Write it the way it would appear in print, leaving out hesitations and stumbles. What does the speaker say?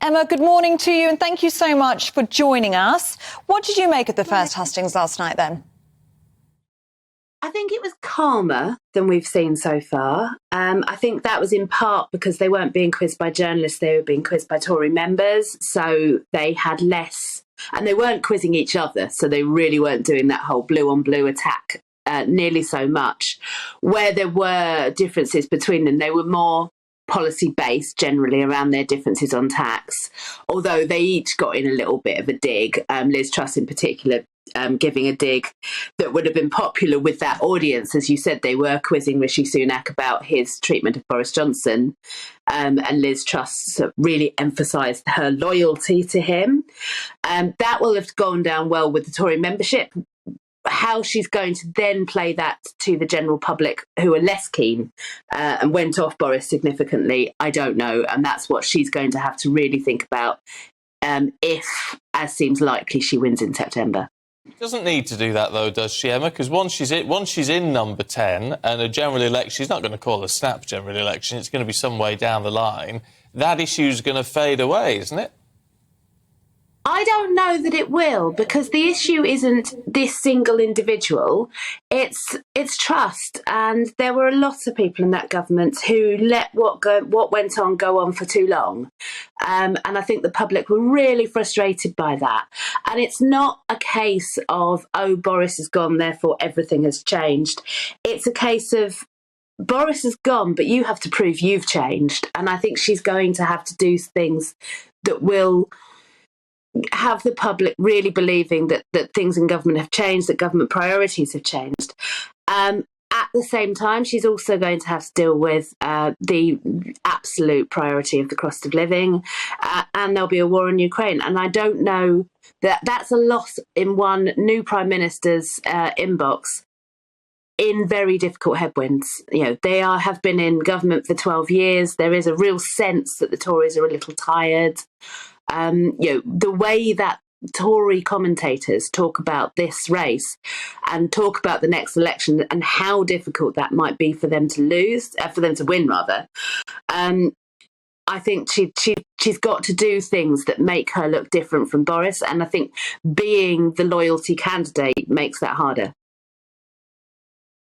Emma, good morning to you and thank you so much for joining us. What did you make of the first hustings last night then? I think it was calmer than we've seen so far. I think that was in part because they weren't being quizzed by journalists, they were being quizzed by Tory members. So they had less, and they weren't quizzing each other. So they really weren't doing that whole blue on blue attack nearly so much. Where there were differences between them, they were more policy based generally around their differences on tax, although they each got in a little bit of a dig. Liz Truss in particular giving a dig that would have been popular with that audience. As you said, they were quizzing Rishi Sunak about his treatment of Boris Johnson, and Liz Truss really emphasised her loyalty to him. That will have gone down well with the Tory membership. How she's going to then play that to the general public who are less keen and went off Boris significantly, I don't know. And that's what she's going to have to really think about if, as seems likely, she wins in September. She doesn't need to do that, though, does she, Emma? Because once she's in number 10 and a general election, she's not going to call a snap general election. It's going to be some way down the line. That issue's going to fade away, isn't it? I don't know that it will, because the issue isn't this single individual. It's trust, and there were a lot of people in that government who let what went on go on for too long, and I think the public were really frustrated by that. And it's not a case of, oh, Boris is gone, therefore everything has changed. It's a case of, Boris is gone, but you have to prove you've changed, and I think she's going to have to do things that will have the public really believing that things in government have changed, that government priorities have changed. At the same time, she's also going to have to deal with the absolute priority of the cost of living, and there'll be a war in Ukraine. And I don't know that's a loss in one new Prime Minister's inbox in very difficult headwinds. You know, they have been in government for 12 years. There is a real sense that the Tories are a little tired. The way that Tory commentators talk about this race and talk about the next election and how difficult that might be for them to win rather. I think she's got to do things that make her look different from Boris, and I think being the loyalty candidate makes that harder.